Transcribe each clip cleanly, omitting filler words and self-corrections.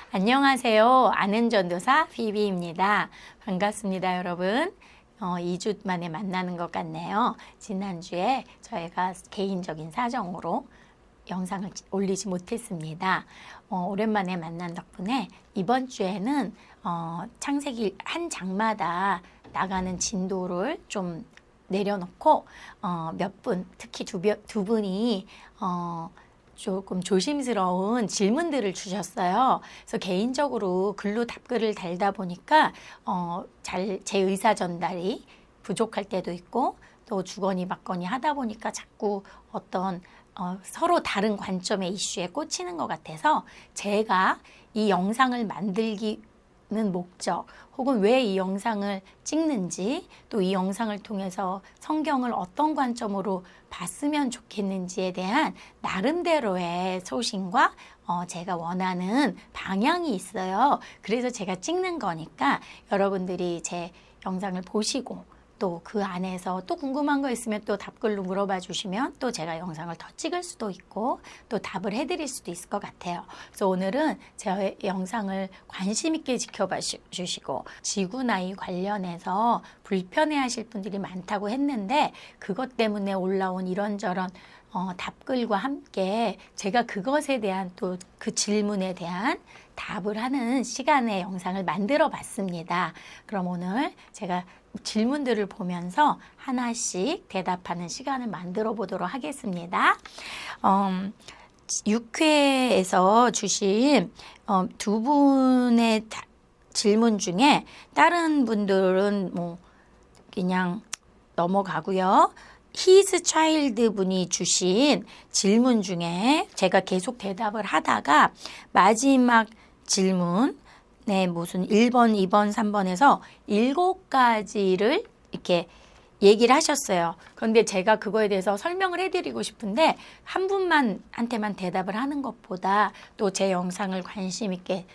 안녕하세요. 아는 전도사 비비입니다. 반갑습니다, 여러분. 2주 만에 만나는 것 같네요. 지난주에 저희가 개인적인 사정으로 영상을 올리지 못했습니다. 오랜만에 만난 덕분에 이번 주에는 창세기 한 장마다 나가는 진도를 좀 내려놓고 몇 분, 특히 두 분이 조금 조심스러운 질문들을 주셨어요. 그래서 개인적으로 글로 답글을 달다 보니까 제 의사 전달이 부족할 때도 있고 또 주거니 받거니 하다 보니까 자꾸 어떤 서로 다른 관점의 이슈에 꽂히는 것 같아서 제가 이 영상을 만들기는 목적 혹은 왜 이 영상을 찍는지 또 이 영상을 통해서 성경을 어떤 관점으로 봤으면 좋겠는지에 대한 나름대로의 소신과 제가 원하는 방향이 있어요. 그래서 제가 찍는 거니까 여러분들이 제 영상을 보시고 또 그 안에서 또 궁금한 거 있으면 또 답글로 물어봐 주시면 또 제가 영상을 더 찍을 수도 있고 또 답을 해드릴 수도 있을 것 같아요. 그래서 오늘은 제 영상을 관심 있게 지켜봐 주시고 지구나이 관련해서 불편해 하실 분들이 많다고 했는데 그것 때문에 올라온 이런저런 답글과 함께 제가 그것에 대한 또 그 질문에 대한 답을 하는 시간의 영상을 만들어 봤습니다. 그럼 오늘 제가 질문들을 보면서 하나씩 대답하는 시간을 만들어 보도록 하겠습니다. 6회에서 주신 두 분의 질문 중에 다른 분들은 뭐 그냥 넘어가고요. His Child 분이 주신 질문 중에 제가 계속 대답을 하다가 마지막 질문 무슨 1번, 2번, 3번에서 7가지를 이렇게 얘기를 하셨어요. 그런데 제가 그거에 대해서 설명을 해드리고 싶은데 한 분한테만 대답을 하는 것보다 또 제 영상을 관심 있게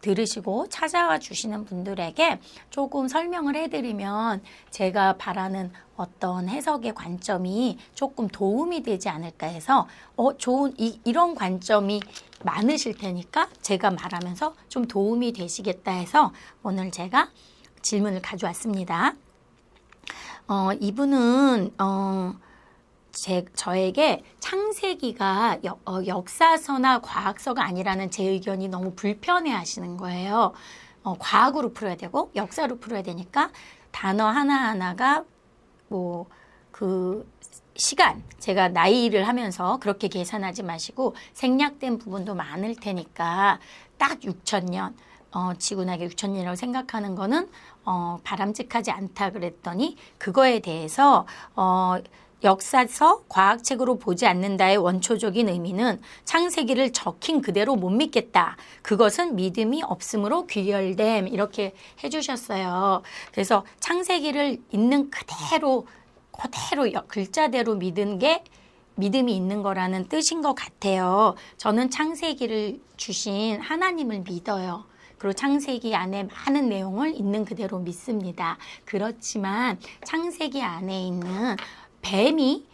들으시고 찾아와 주시는 분들에게 조금 설명을 해드리면 제가 바라는 어떤 해석의 관점이 조금 도움이 되지 않을까 해서 좋은 이런 관점이 많으실 테니까 제가 말하면서 좀 도움이 되시겠다 해서 오늘 제가 질문을 가져왔습니다. 이분은 저에게 창세기가 역사서나 과학서가 아니라는 제 의견이 너무 불편해 하시는 거예요. 과학으로 풀어야 되고 역사로 풀어야 되니까 단어 하나하나가 그 시간, 제가 나이를 하면서 그렇게 계산하지 마시고 생략된 부분도 많을 테니까 딱 6,000년, 지구나게 6,000년이라고 생각하는 거는 바람직하지 않다 그랬더니 그거에 대해서 역사서, 과학책으로 보지 않는다의 원초적인 의미는 창세기를 적힌 그대로 못 믿겠다. 그것은 믿음이 없음으로 귀결됨. 이렇게 해주셨어요. 그래서 창세기를 있는 그대로 글자대로 믿은 게 믿음이 있는 거라는 뜻인 것 같아요. 저는 창세기를 주신 하나님을 믿어요. 그리고 창세기 안에 많은 내용을 있는 그대로 믿습니다. 그렇지만 창세기 안에 있는 뱀이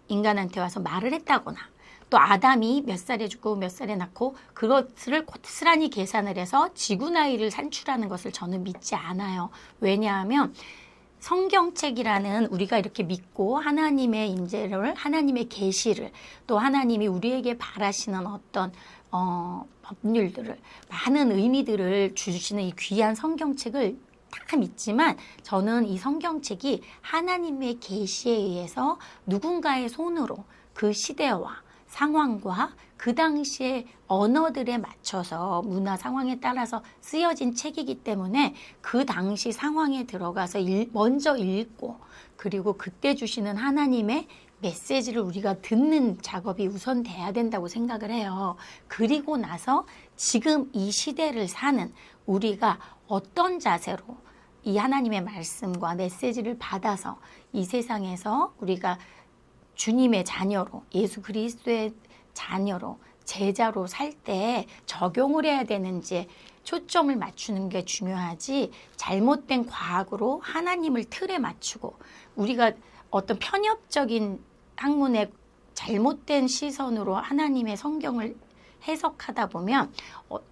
인간한테 와서 말을 했다거나 또 아담이 몇 살에 죽고 몇 살에 낳고 그것을 고스란히 계산을 해서 지구 나이를 산출하는 것을 저는 믿지 않아요. 왜냐하면 성경책이라는 우리가 이렇게 믿고 하나님의 인재를 하나님의 계시를 또 하나님이 우리에게 바라시는 어떤 법률들을 많은 의미들을 주시는 이 귀한 성경책을 다 믿지만 저는 이 성경책이 하나님의 계시에 의해서 누군가의 손으로 그 시대와 상황과 그 당시의 언어들에 맞춰서 문화 상황에 따라서 쓰여진 책이기 때문에 그 당시 상황에 들어가서 먼저 읽고 그리고 그때 주시는 하나님의 메시지를 우리가 듣는 작업이 우선 돼야 된다고 생각을 해요. 그리고 나서 지금 이 시대를 사는 우리가 어떤 자세로 이 하나님의 말씀과 메시지를 받아서 이 세상에서 우리가 주님의 자녀로 예수 그리스도의 자녀로 제자로 살 때 적용을 해야 되는지 초점을 맞추는 게 중요하지 잘못된 과학으로 하나님을 틀에 맞추고 우리가 어떤 편협적인 학문의 잘못된 시선으로 하나님의 성경을 해석하다 보면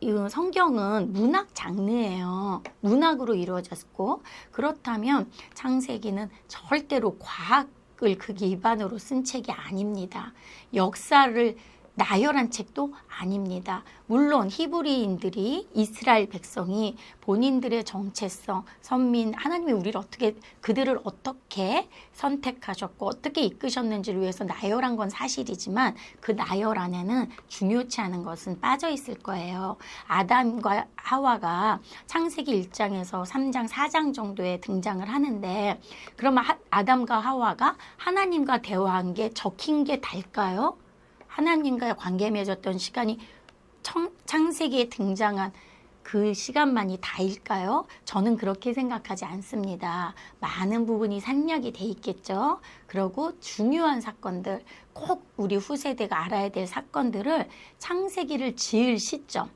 이 성경은 문학 장르예요. 문학으로 이루어졌고 그렇다면 창세기는 절대로 과학을 그 기반으로 쓴 책이 아닙니다. 역사를 나열한 책도 아닙니다. 물론 히브리인들이 이스라엘 백성이 본인들의 정체성, 선민, 하나님이 그들을 어떻게 선택하셨고 어떻게 이끄셨는지를 위해서 나열한 건 사실이지만 그 나열 안에는 중요치 않은 것은 빠져 있을 거예요. 아담과 하와가 창세기 1장에서 3장, 4장 정도에 등장을 하는데 그러면 아담과 하와가 하나님과 대화한 게 적힌 게 달까요? 하나님과 관계 맺었던 시간이 창세기에 등장한 그 시간만이 다일까요? 저는 그렇게 생각하지 않습니다. 많은 부분이 생략이 돼 있겠죠. 그리고 중요한 사건들, 꼭 우리 후세대가 알아야 될 사건들을 창세기를 지을 시점,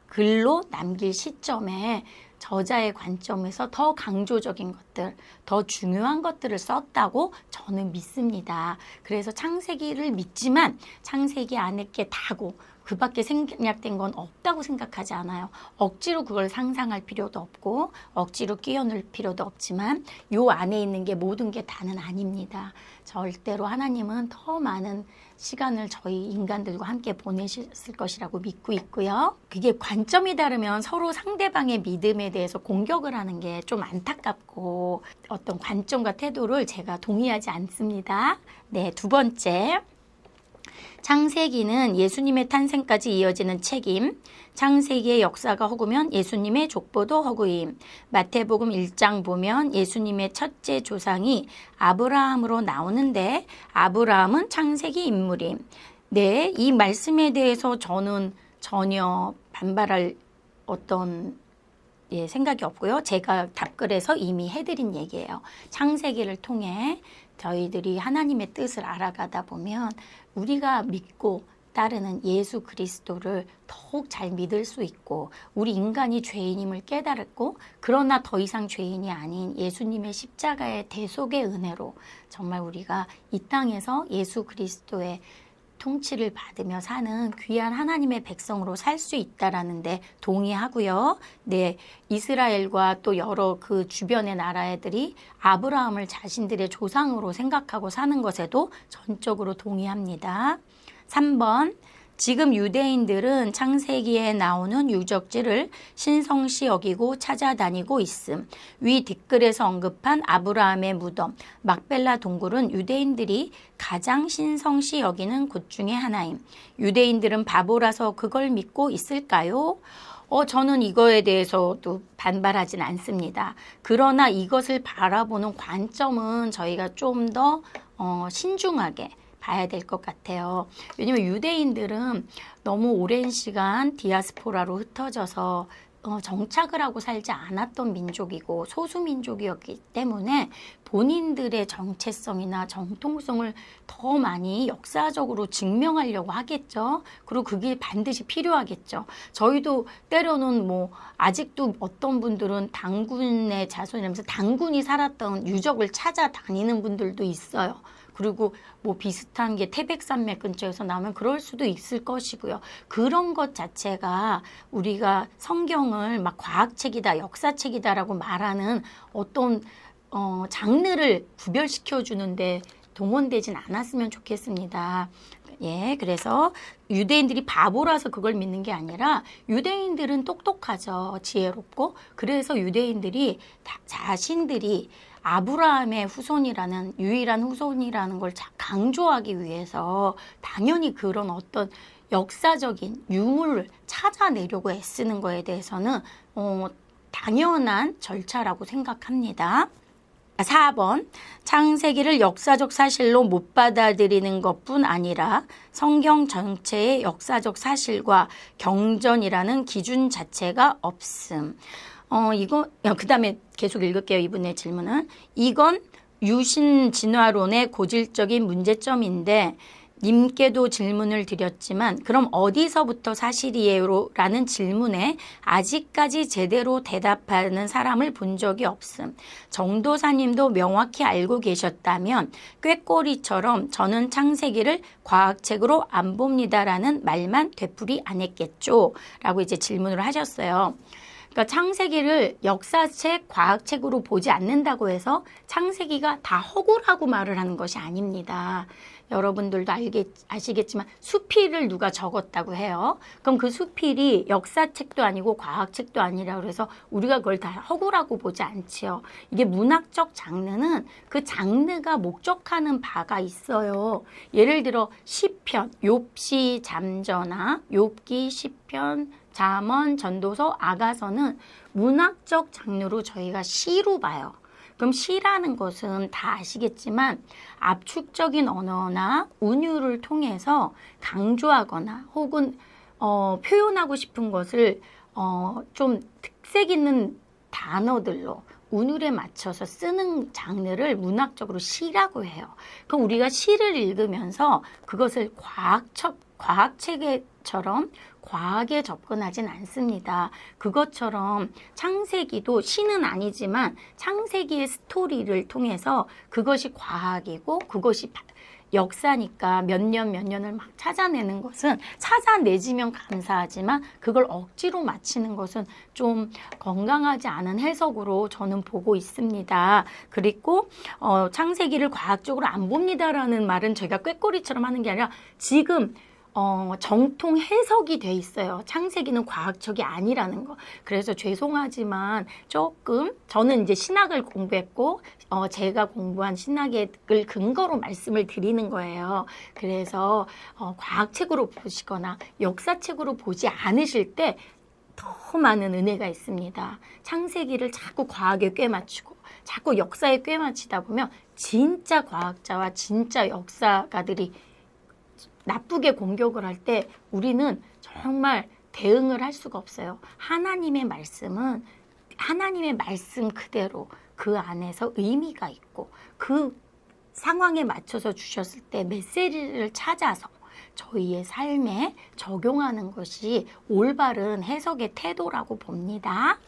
글로 남길 시점에 저자의 관점에서 더 강조적인 것들, 더 중요한 것들을 썼다고 저는 믿습니다. 그래서 창세기를 믿지만 창세기 안에 게 다고 그 밖에 생략된 건 없다고 생각하지 않아요. 억지로 그걸 상상할 필요도 없고 억지로 끼워넣을 필요도 없지만 요 안에 있는 게 모든 게 다는 아닙니다. 절대로 하나님은 더 많은 시간을 저희 인간들과 함께 보내셨을 것이라고 믿고 있고요. 그게 관점이 다르면 서로 상대방의 믿음에 대해서 공격을 하는 게 좀 안타깝고 어떤 관점과 태도를 제가 동의하지 않습니다. 네, 두 번째. 창세기는 예수님의 탄생까지 이어지는 책임, 창세기의 역사가 허구면 예수님의 족보도 허구임. 마태복음 1장 보면 예수님의 첫째 조상이 아브라함으로 나오는데 아브라함은 창세기 인물임. 네, 이 말씀에 대해서 저는 전혀 반발할 어떤 생각이 없고요. 제가 답글에서 이미 해드린 얘기예요. 창세기를 통해 저희들이 하나님의 뜻을 알아가다 보면 우리가 믿고 따르는 예수 그리스도를 더욱 잘 믿을 수 있고 우리 인간이 죄인임을 깨달았고 그러나 더 이상 죄인이 아닌 예수님의 십자가의 대속의 은혜로 정말 우리가 이 땅에서 예수 그리스도의 통치를 받으며 사는 귀한 하나님의 백성으로 살 수 있다라는 데 동의하고요. 네, 이스라엘과 또 여러 그 주변의 나라들이 아브라함을 자신들의 조상으로 생각하고 사는 것에도 전적으로 동의합니다. 3번, 지금 유대인들은 창세기에 나오는 유적지를 신성시 여기고 찾아다니고 있음. 위 댓글에서 언급한 아브라함의 무덤, 막벨라 동굴은 유대인들이 가장 신성시 여기는 곳 중에 하나임. 유대인들은 바보라서 그걸 믿고 있을까요? 저는 이거에 대해서도 반발하진 않습니다. 그러나 이것을 바라보는 관점은 저희가 좀 더 신중하게 봐야 될 것 같아요. 왜냐면 유대인들은 너무 오랜 시간 디아스포라로 흩어져서 정착을 하고 살지 않았던 민족이고 소수민족이었기 때문에 본인들의 정체성이나 정통성을 더 많이 역사적으로 증명하려고 하겠죠. 그리고 그게 반드시 필요하겠죠. 저희도 때로는 아직도 어떤 분들은 당군의 자손이라면서 당군이 살았던 유적을 찾아다니는 분들도 있어요. 그리고 비슷한 게 태백산맥 근처에서 나오면 그럴 수도 있을 것이고요. 그런 것 자체가 우리가 성경을 막 과학책이다, 역사책이다라고 말하는 어떤 장르를 구별시켜 주는데 동원되진 않았으면 좋겠습니다. 예, 그래서 유대인들이 바보라서 그걸 믿는 게 아니라 유대인들은 똑똑하죠. 지혜롭고. 그래서 유대인들이 자신들이 아브라함의 후손이라는 유일한 후손이라는 걸 강조하기 위해서 당연히 그런 어떤 역사적인 유물을 찾아내려고 애쓰는 거에 대해서는 당연한 절차라고 생각합니다. 4번, 창세기를 역사적 사실로 못 받아들이는 것뿐 아니라 성경 전체의 역사적 사실과 경전이라는 기준 자체가 없음. 그 다음에 계속 읽을게요. 이분의 질문은. 이건 유신 진화론의 고질적인 문제점인데 님께도 질문을 드렸지만 그럼 어디서부터 사실이에요? 라는 질문에 아직까지 제대로 대답하는 사람을 본 적이 없음. 정도사님도 명확히 알고 계셨다면 꾀꼬리처럼 저는 창세기를 과학책으로 안 봅니다라는 말만 되풀이 안 했겠죠? 라고 이제 질문을 하셨어요. 그러니까 창세기를 역사책, 과학책으로 보지 않는다고 해서 창세기가 다 허구라고 말을 하는 것이 아닙니다. 여러분들도 아시겠지만 수필을 누가 적었다고 해요. 그럼 그 수필이 역사책도 아니고 과학책도 아니라 그래서 우리가 그걸 다 허구라고 보지 않지요. 이게 문학적 장르는 그 장르가 목적하는 바가 있어요. 예를 들어 시편, 욥시, 잠전하, 욥기, 시편, 잠언, 전도서, 아가서는 문학적 장르로 저희가 시로 봐요. 그럼 시라는 것은 다 아시겠지만 압축적인 언어나 운율을 통해서 강조하거나 혹은 표현하고 싶은 것을 좀 특색 있는 단어들로 운율에 맞춰서 쓰는 장르를 문학적으로 시라고 해요. 그럼 우리가 시를 읽으면서 그것을 과학책처럼 과하게 접근하진 않습니다. 그것처럼 창세기도 시는 아니지만 창세기의 스토리를 통해서 그것이 과학이고 그것이 역사니까 몇 년을 막 찾아내는 것은 찾아내지면 감사하지만 그걸 억지로 맞히는 것은 좀 건강하지 않은 해석으로 저는 보고 있습니다. 그리고 창세기를 과학적으로 안 봅니다라는 말은 제가 꾀꼬리처럼 하는 게 아니라 지금 정통 해석이 돼 있어요. 창세기는 과학적이 아니라는 거. 그래서 죄송하지만 조금 저는 이제 신학을 공부했고 제가 공부한 신학을 근거로 말씀을 드리는 거예요. 그래서 과학책으로 보시거나 역사책으로 보지 않으실 때 더 많은 은혜가 있습니다. 창세기를 자꾸 과학에 꿰맞추고 자꾸 역사에 꿰맞추다 보면 진짜 과학자와 진짜 역사가들이 나쁘게 공격을 할 때 우리는 정말 대응을 할 수가 없어요. 하나님의 말씀은 하나님의 말씀 그대로 그 안에서 의미가 있고 그 상황에 맞춰서 주셨을 때 메시지를 찾아서 저희의 삶에 적용하는 것이 올바른 해석의 태도라고 봅니다.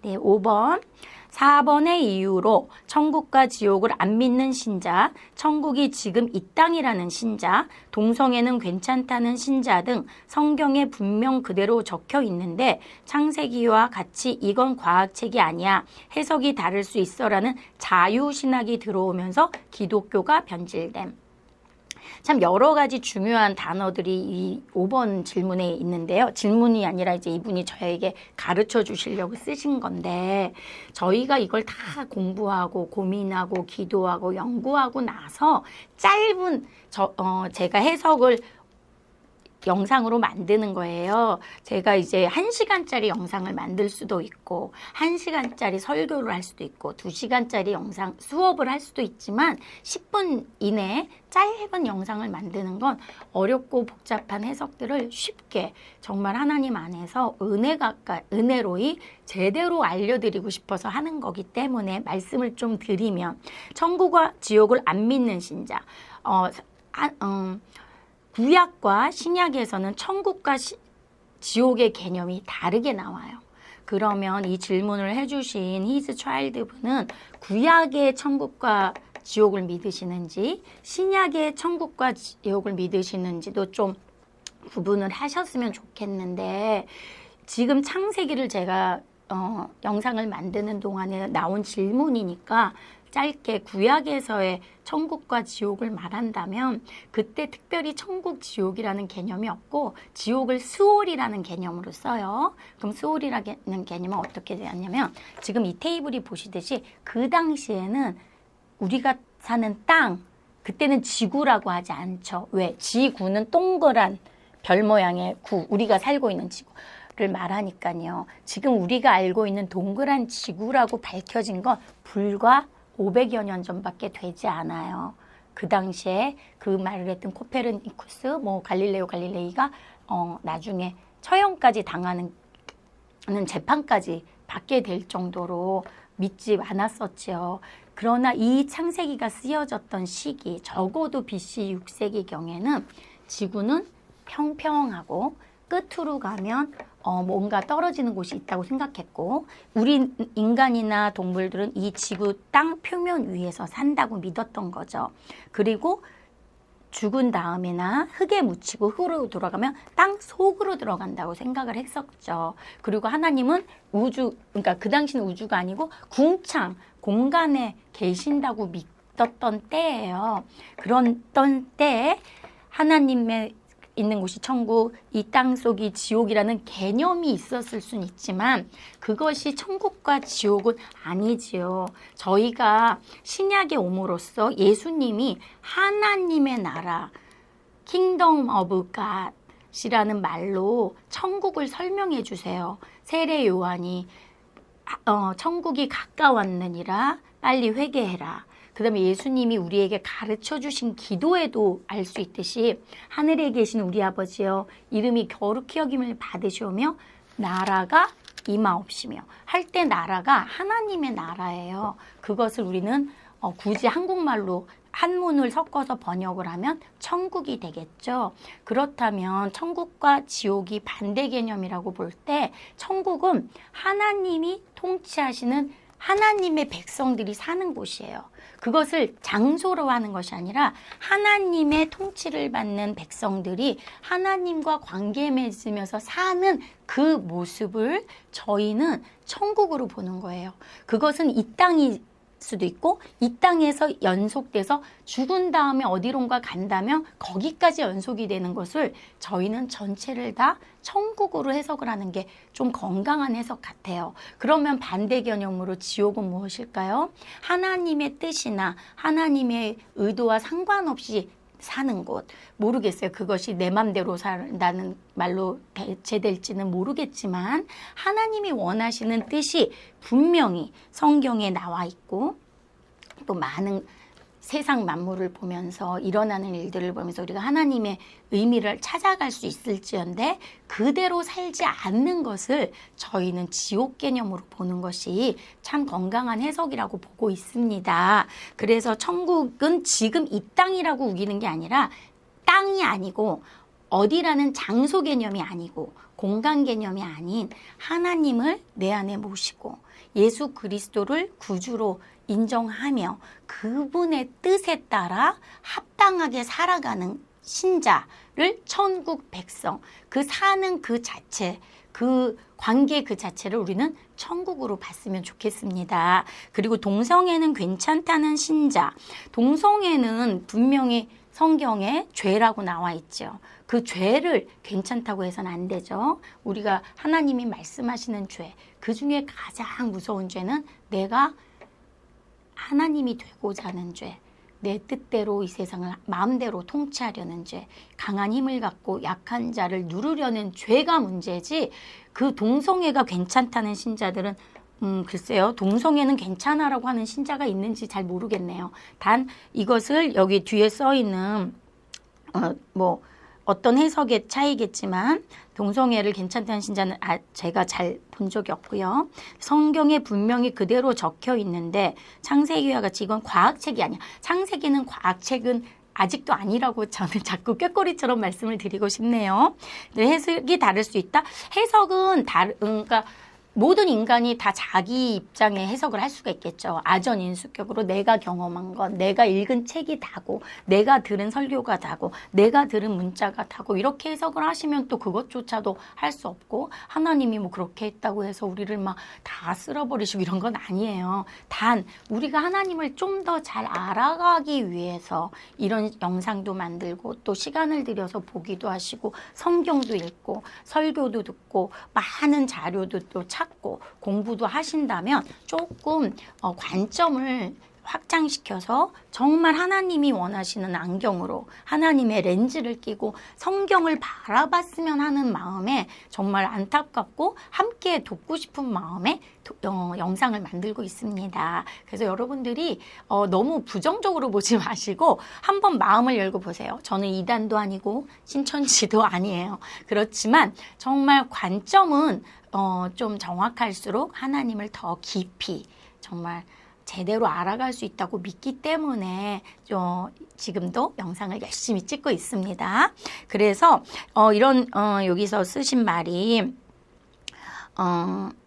네, 5번. 4번의 이유로 천국과 지옥을 안 믿는 신자, 천국이 지금 이 땅이라는 신자, 동성애는 괜찮다는 신자 등 성경에 분명 그대로 적혀 있는데 창세기와 같이 이건 과학책이 아니야, 해석이 다를 수 있어라는 자유신학이 들어오면서 기독교가 변질됨. 참 여러 가지 중요한 단어들이 이 5번 질문에 있는데요. 질문이 아니라 이제 이분이 저에게 가르쳐 주시려고 쓰신 건데 저희가 이걸 다 공부하고 고민하고 기도하고 연구하고 나서 짧은 제가 해석을 영상으로 만드는 거예요. 제가 이제 1시간짜리 영상을 만들 수도 있고 1시간짜리 설교를 할 수도 있고 2시간짜리 영상 수업을 할 수도 있지만 10분 이내에 짧은 영상을 만드는 건 어렵고 복잡한 해석들을 쉽게 정말 하나님 안에서 은혜로이 제대로 알려드리고 싶어서 하는 거기 때문에 말씀을 좀 드리면 천국과 지옥을 안 믿는 신자 구약과 신약에서는 천국과 지옥의 개념이 다르게 나와요. 그러면 이 질문을 해주신 히즈 차일드 분은 구약의 천국과 지옥을 믿으시는지 신약의 천국과 지옥을 믿으시는지도 좀 구분을 하셨으면 좋겠는데 지금 창세기를 제가 영상을 만드는 동안에 나온 질문이니까 짧게 구약에서의 천국과 지옥을 말한다면 그때 특별히 천국, 지옥이라는 개념이 없고 지옥을 스올이라는 개념으로 써요. 그럼 스올이라는 개념은 어떻게 되었냐면 지금 이 테이블이 보시듯이 그 당시에는 우리가 사는 땅, 그때는 지구라고 하지 않죠. 왜? 지구는 동그란 별 모양의 구, 우리가 살고 있는 지구를 말하니까요. 지금 우리가 알고 있는 동그란 지구라고 밝혀진 건 불과 500여 년 전밖에 되지 않아요. 그 당시에 그 말을 했던 코페르니쿠스, 갈릴레이가 나중에 처형까지 당하는 재판까지 받게 될 정도로 믿지 않았었지요. 그러나 이 창세기가 쓰여졌던 시기, 적어도 BC 6세기경에는 지구는 평평하고 끝으로 가면 뭔가 떨어지는 곳이 있다고 생각했고, 우리 인간이나 동물들은 이 지구 땅 표면 위에서 산다고 믿었던 거죠. 그리고 죽은 다음에나 흙에 묻히고 흙으로 돌아가면 땅 속으로 들어간다고 생각을 했었죠. 그리고 하나님은 우주, 그러니까 그 당시는 우주가 아니고 궁창, 공간에 계신다고 믿었던 때예요. 그런 때에 하나님의 있는 곳이 천국, 이 땅 속이 지옥이라는 개념이 있었을 수는 있지만 그것이 천국과 지옥은 아니지요. 저희가 신약에 옴으로써 예수님이 하나님의 나라, Kingdom of God이라는 말로 천국을 설명해 주세요. 세례 요한이 천국이 가까웠느니라 빨리 회개해라. 그 다음에 예수님이 우리에게 가르쳐 주신 기도에도 알 수 있듯이 하늘에 계신 우리 아버지여 이름이 거룩히 여김을 받으시오며 나라가 임하옵시며 할 때 나라가 하나님의 나라예요. 그것을 우리는 굳이 한국말로 한문을 섞어서 번역을 하면 천국이 되겠죠. 그렇다면 천국과 지옥이 반대 개념이라고 볼 때 천국은 하나님이 통치하시는 하나님의 백성들이 사는 곳이에요. 그것을 장소로 하는 것이 아니라 하나님의 통치를 받는 백성들이 하나님과 관계 맺으면서 사는 그 모습을 저희는 천국으로 보는 거예요. 그것은 이 땅이 수도 있고 이 땅에서 연속돼서 죽은 다음에 어디론가 간다면 거기까지 연속이 되는 것을 저희는 전체를 다 천국으로 해석을 하는 게 좀 건강한 해석 같아요. 그러면 반대 개념으로 지옥은 무엇일까요? 하나님의 뜻이나 하나님의 의도와 상관없이 사는 곳. 모르겠어요. 그것이 내 맘대로 산다는 말로 대체될지는 모르겠지만 하나님이 원하시는 뜻이 분명히 성경에 나와 있고 또 많은 세상 만물을 보면서 일어나는 일들을 보면서 우리가 하나님의 의미를 찾아갈 수 있을지언데 그대로 살지 않는 것을 저희는 지옥 개념으로 보는 것이 참 건강한 해석이라고 보고 있습니다. 그래서 천국은 지금 이 땅이라고 우기는 게 아니라 땅이 아니고 어디라는 장소 개념이 아니고 공간 개념이 아닌 하나님을 내 안에 모시고 예수 그리스도를 구주로 인정하며 그분의 뜻에 따라 합당하게 살아가는 신자를 천국 백성, 그 사는 그 자체, 그 관계 그 자체를 우리는 천국으로 봤으면 좋겠습니다. 그리고 동성애는 괜찮다는 신자, 동성애는 분명히 성경에 죄라고 나와 있죠. 그 죄를 괜찮다고 해서는 안 되죠. 우리가 하나님이 말씀하시는 죄, 그 중에 가장 무서운 죄는 내가 하나님이 되고자 하는 죄, 내 뜻대로 이 세상을 마음대로 통치하려는 죄, 강한 힘을 갖고 약한 자를 누르려는 죄가 문제지 그 동성애가 괜찮다는 신자들은 글쎄요. 동성애는 괜찮아라고 하는 신자가 있는지 잘 모르겠네요. 단 이것을 여기 뒤에 써 있는 어떤 해석의 차이겠지만 동성애를 괜찮다는 신자는 제가 잘 본 적이 없고요. 성경에 분명히 그대로 적혀 있는데 창세기와 같이 이건 과학책이 아니야. 창세기는 과학책은 아직도 아니라고 저는 자꾸 꾀꼬리처럼 말씀을 드리고 싶네요. 해석이 다를 수 있다? 해석은 그러니까 모든 인간이 다 자기 입장에 해석을 할 수가 있겠죠. 아전인수격으로 내가 경험한 건, 내가 읽은 책이 다고, 내가 들은 설교가 다고, 내가 들은 문자가 다고 이렇게 해석을 하시면 또 그것조차도 할 수 없고 하나님이 뭐 그렇게 했다고 해서 우리를 막 다 쓸어버리시고 이런 건 아니에요. 단 우리가 하나님을 좀 더 잘 알아가기 위해서 이런 영상도 만들고 또 시간을 들여서 보기도 하시고 성경도 읽고 설교도 듣고 많은 자료도 또 찾고 공부도 하신다면 조금 관점을 확장시켜서 정말 하나님이 원하시는 안경으로 하나님의 렌즈를 끼고 성경을 바라봤으면 하는 마음에 정말 안타깝고 함께 돕고 싶은 마음에 영상을 만들고 있습니다. 그래서 여러분들이 너무 부정적으로 보지 마시고 한번 마음을 열고 보세요. 저는 이단도 아니고 신천지도 아니에요. 그렇지만 정말 관점은 좀 정확할수록 하나님을 더 깊이 정말 제대로 알아갈 수 있다고 믿기 때문에 지금도 영상을 열심히 찍고 있습니다. 그래서 이런 여기서 쓰신 말이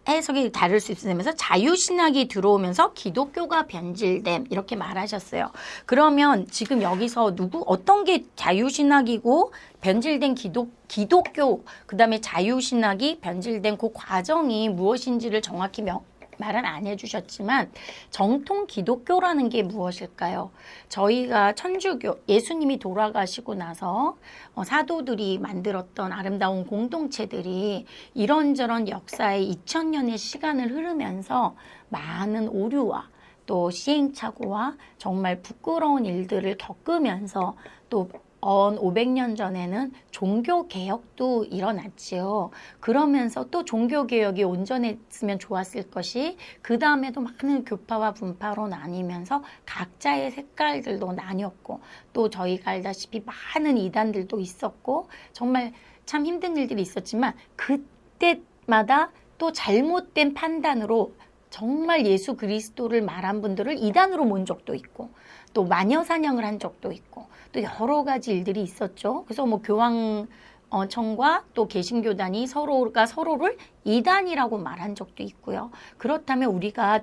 해석이 다를 수 있으면서 자유신학이 들어오면서 기독교가 변질됨 이렇게 말하셨어요. 그러면 지금 여기서 어떤 게 자유신학이고 변질된 기독교 그다음에 자유신학이 변질된 그 과정이 무엇인지를 정확히 말은 안 해주셨지만 정통 기독교라는 게 무엇일까요? 저희가 천주교, 예수님이 돌아가시고 나서 사도들이 만들었던 아름다운 공동체들이 이런저런 역사의 2000년의 시간을 흐르면서 많은 오류와 또 시행착오와 정말 부끄러운 일들을 겪으면서 또 500년 전에는 종교개혁도 일어났지요. 그러면서 또 종교개혁이 온전했으면 좋았을 것이 그 다음에도 많은 교파와 분파로 나뉘면서 각자의 색깔들도 나뉘었고 또 저희가 알다시피 많은 이단들도 있었고 정말 참 힘든 일들이 있었지만 그때마다 또 잘못된 판단으로 정말 예수 그리스도를 말한 분들을 이단으로 모은 적도 있고 또 마녀 사냥을 한 적도 있고 또 여러 가지 일들이 있었죠. 그래서 뭐 교황청과 또 개신교단이 서로가 서로를 이단이라고 말한 적도 있고요. 그렇다면 우리가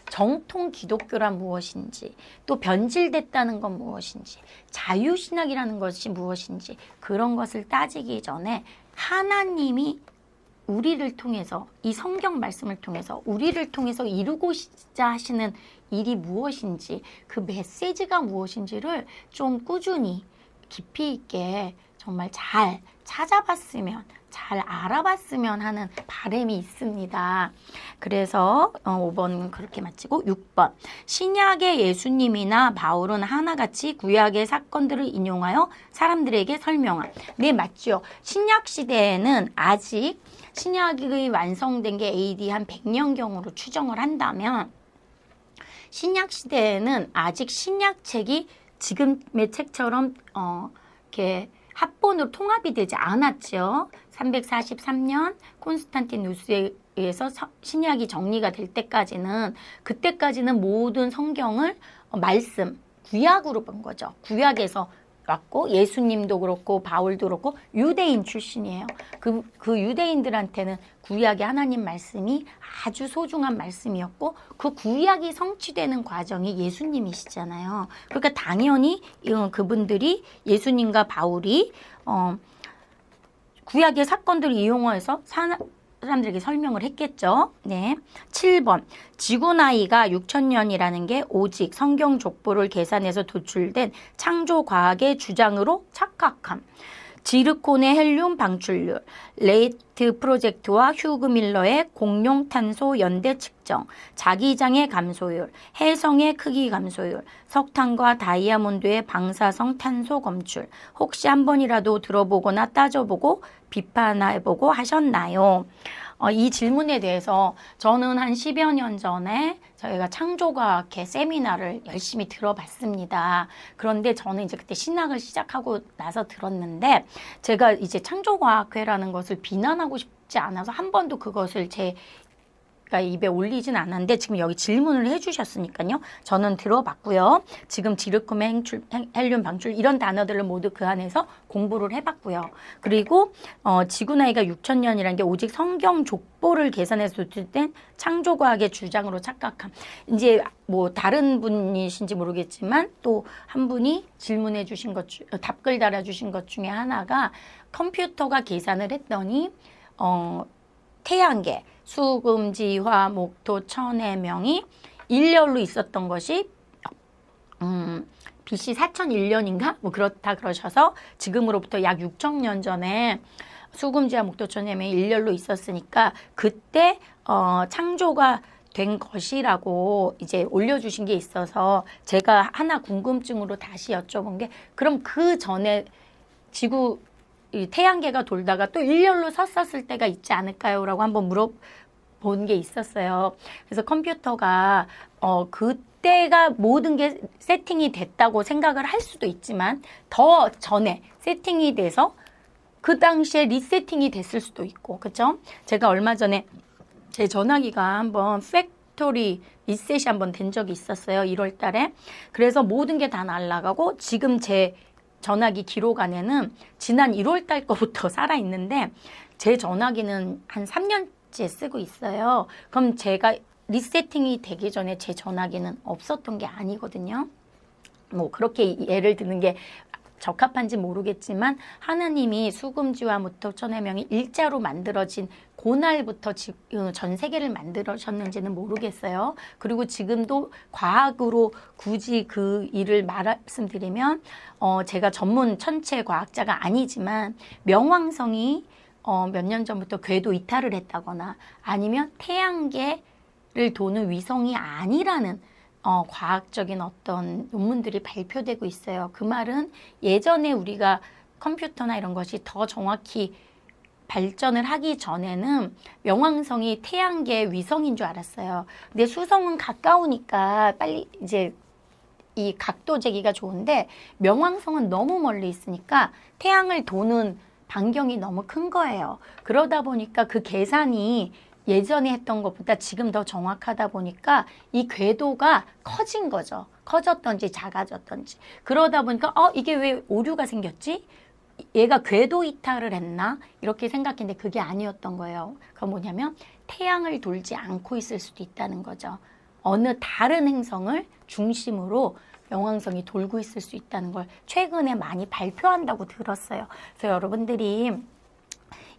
정통 기독교란 무엇인지 또 변질됐다는 건 무엇인지 자유신학이라는 것이 무엇인지 그런 것을 따지기 전에 하나님이 우리를 통해서 이 성경 말씀을 통해서 우리를 통해서 이루고자 하시는 일이 무엇인지 그 메시지가 무엇인지를 좀 꾸준히 깊이 있게 정말 잘 찾아봤으면 잘 알아봤으면 하는 바람이 있습니다. 그래서 5번 그렇게 마치고 6번 신약의 예수님이나 바울은 하나같이 구약의 사건들을 인용하여 사람들에게 설명한 네 맞죠. 신약 시대에는 아직 신약이 완성된 게 AD 한 100년경으로 추정을 한다면 신약 시대에는 아직 신약책이 지금의 책처럼 이렇게 합본으로 통합이 되지 않았죠. 343년 콘스탄티누스에 의해서 신약이 정리가 될 때까지는 그때까지는 모든 성경을 말씀, 구약으로 본 거죠. 구약에서 왔고 예수님도 그렇고 바울도 그렇고 유대인 출신이에요. 그 유대인들한테는 구약의 하나님 말씀이 아주 소중한 말씀이었고 그 구약이 성취되는 과정이 예수님이시잖아요. 그러니까 당연히 그분들이 예수님과 바울이 구약의 사건들을 이용해서 사람들에게 설명을 했겠죠. 네. 7번. 지구 나이가 6,000년이라는 게 오직 성경 족보를 계산해서 도출된 창조 과학의 주장으로 착각함. 지르콘의 헬륨 방출률, 레이트 프로젝트와 휴그 밀러의 공룡 탄소 연대 측정, 자기장의 감소율, 해성의 크기 감소율, 석탄과 다이아몬드의 방사성 탄소 검출, 혹시 한 번이라도 들어보거나 따져보고 비판해보고 하셨나요? 이 질문에 대해서 저는 한 10여 년 전에 저희가 창조과학회 세미나를 열심히 들어봤습니다. 그런데 저는 이제 그때 신학을 시작하고 나서 들었는데 제가 이제 창조과학회라는 것을 비난하고 싶지 않아서 한 번도 그것을 입에 올리진 않았는데 지금 여기 질문을 해주셨으니까요. 저는 들어봤고요. 지금 지르콘 헬륨 방출 이런 단어들을 모두 그 안에서 공부를 해봤고요. 그리고 지구 나이가 6,000년이라는 게 오직 성경 족보를 계산해서 도출된 창조과학의 주장으로 착각함. 이제 뭐 다른 분이신지 모르겠지만 또 한 분이 질문해 주신 것 답글 달아주신 것 중에 하나가 컴퓨터가 계산을 했더니 태양계 수금지화 목토 천의 명이 일렬로 있었던 것이 BC 4001년인가? 뭐 그렇다 그러셔서 지금으로부터 약 6,000년 전에 수금지와 목토천의 명이 일렬로 있었으니까 그때 창조가 된 것이라고 이제 올려주신 게 있어서 제가 하나 궁금증으로 다시 여쭤본 게 그럼 그 전에 지구 이 태양계가 돌다가 또 일렬로 섰었을 때가 있지 않을까요? 라고 한번 물어본 게 있었어요. 그래서 컴퓨터가 그때가 모든 게 세팅이 됐다고 생각을 할 수도 있지만 더 전에 세팅이 돼서 그 당시에 리세팅이 됐을 수도 있고 그렇죠? 제가 얼마 전에 제 전화기가 한번 팩토리 리셋이 한번 된 적이 있었어요. 1월 달에. 그래서 모든 게 다 날아가고 지금 제 전화기 기록 안에는 지난 1월 달 거부터 살아있는데 제 전화기는 한 3년째 쓰고 있어요. 그럼 제가 리세팅이 되기 전에 제 전화기는 없었던 게 아니거든요. 뭐 그렇게 예를 드는 게 적합한지 모르겠지만 하나님이 수금지와 무토천의 명이 일자로 만들어진 그날부터 전 세계를 만들으셨는지는 모르겠어요. 그리고 지금도 과학으로 굳이 그 일을 말씀드리면 제가 전문 천체 과학자가 아니지만 명왕성이 몇 년 전부터 궤도 이탈을 했다거나 아니면 태양계를 도는 위성이 아니라는 과학적인 어떤 논문들이 발표되고 있어요. 그 말은 예전에 우리가 컴퓨터나 이런 것이 더 정확히 발전을 하기 전에는 명왕성이 태양계 위성인 줄 알았어요. 근데 수성은 가까우니까 빨리 이제 이 각도 재기가 좋은데 명왕성은 너무 멀리 있으니까 태양을 도는 반경이 너무 큰 거예요. 그러다 보니까 그 계산이 예전에 했던 것보다 지금 더 정확하다 보니까 이 궤도가 커진 거죠. 커졌던지 작아졌던지. 그러다 보니까 이게 왜 오류가 생겼지? 얘가 궤도 이탈을 했나? 이렇게 생각했는데 그게 아니었던 거예요. 그건 뭐냐면 태양을 돌지 않고 있을 수도 있다는 거죠. 어느 다른 행성을 중심으로 명왕성이 돌고 있을 수 있다는 걸 최근에 많이 발표한다고 들었어요. 그래서 여러분들이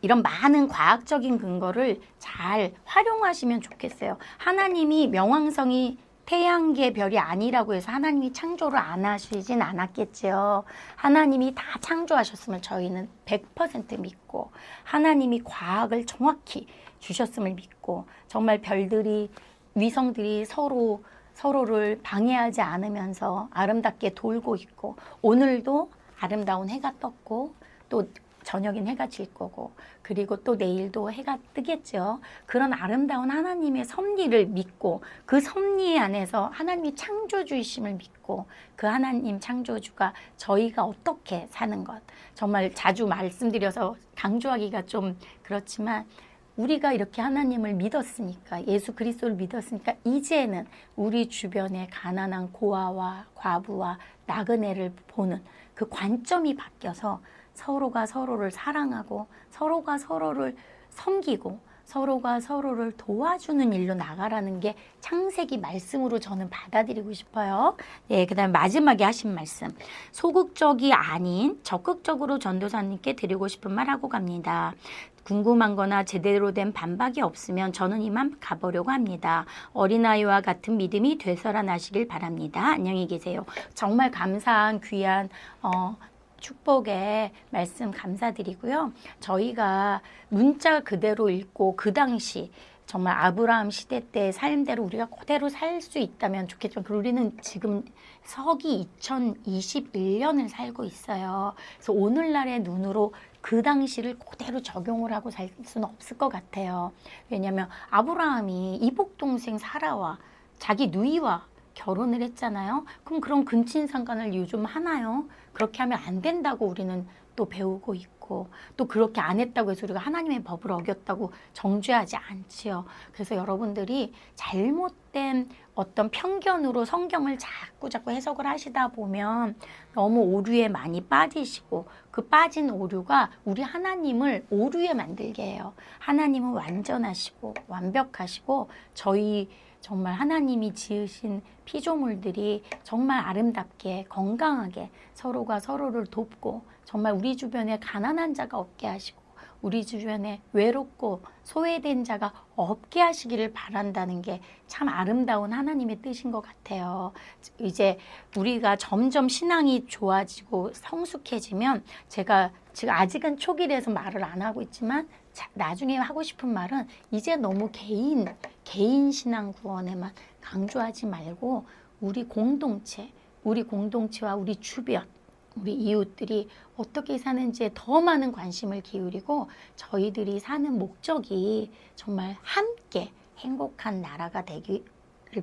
이런 많은 과학적인 근거를 잘 활용하시면 좋겠어요. 하나님이 명왕성이 태양계 별이 아니라고 해서 하나님이 창조를 안 하시진 않았겠지요. 하나님이 다 창조하셨음을 저희는 100% 믿고 하나님이 과학을 정확히 주셨음을 믿고 정말 별들이 위성들이 서로를 방해하지 않으면서 아름답게 돌고 있고 오늘도 아름다운 해가 떴고 또 저녁엔 해가 질 거고 그리고 또 내일도 해가 뜨겠죠. 그런 아름다운 하나님의 섭리를 믿고 그 섭리 안에서 하나님이 창조주이심을 믿고 그 하나님 창조주가 저희가 어떻게 사는 것 정말 자주 말씀드려서 강조하기가 좀 그렇지만 우리가 이렇게 하나님을 믿었으니까 예수 그리스도를 믿었으니까 이제는 우리 주변에 가난한 고아와 과부와 나그네를 보는 그 관점이 바뀌어서 서로가 서로를 사랑하고 서로가 서로를 섬기고 서로가 서로를 도와주는 일로 나가라는 게 창세기 말씀으로 저는 받아들이고 싶어요. 네, 그 다음에 마지막에 하신 말씀. 소극적이 아닌 적극적으로 전도사님께 드리고 싶은 말 하고 갑니다. 궁금한 거나 제대로 된 반박이 없으면 저는 이만 가보려고 합니다. 어린아이와 같은 믿음이 되살아나시길 바랍니다. 안녕히 계세요. 정말 감사한 귀한 축복의 말씀 감사드리고요. 저희가 문자 그대로 읽고 그 당시 정말 아브라함 시대 때 삶대로 우리가 그대로 살 수 있다면 좋겠지만 우리는 지금 서기 2021년을 살고 있어요. 그래서 오늘날의 눈으로 그 당시를 그대로 적용을 하고 살 수는 없을 것 같아요. 왜냐하면 아브라함이 이복 동생 사라와 자기 누이와 결혼을 했잖아요. 그럼 그런 근친상간을 요즘 하나요? 그렇게 하면 안 된다고 우리는 또 배우고 있고 또 그렇게 안 했다고 해서 우리가 하나님의 법을 어겼다고 정죄하지 않지요. 그래서 여러분들이 잘못된 어떤 편견으로 성경을 자꾸 해석을 하시다 보면 너무 오류에 많이 빠지시고 그 빠진 오류가 우리 하나님을 오류에 만들게 해요. 하나님은 완전하시고 완벽하시고 저희 정말 하나님이 지으신 피조물들이 정말 아름답게 건강하게 서로가 서로를 돕고 정말 우리 주변에 가난한 자가 없게 하시고 우리 주변에 외롭고 소외된 자가 없게 하시기를 바란다는 게 참 아름다운 하나님의 뜻인 것 같아요. 이제 우리가 점점 신앙이 좋아지고 성숙해지면 제가 지금 아직은 초기라서 말을 안 하고 있지만 나중에 하고 싶은 말은 이제 너무 개인 신앙 구원에만 강조하지 말고 우리 공동체와 우리 주변 우리 이웃들이 어떻게 사는지에 더 많은 관심을 기울이고 저희들이 사는 목적이 정말 함께 행복한 나라가 되기를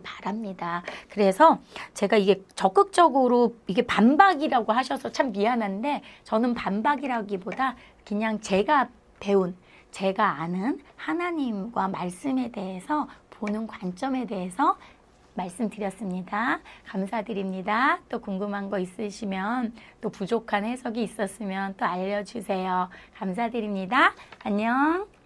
바랍니다. 그래서 제가 이게 적극적으로 이게 반박이라고 하셔서 참 미안한데 저는 반박이라기보다 그냥 제가 배운 제가 아는 하나님과 말씀에 대해서 보는 관점에 대해서 말씀드렸습니다. 감사드립니다. 또 궁금한 거 있으시면 또 부족한 해석이 있었으면 또 알려주세요. 감사드립니다. 안녕.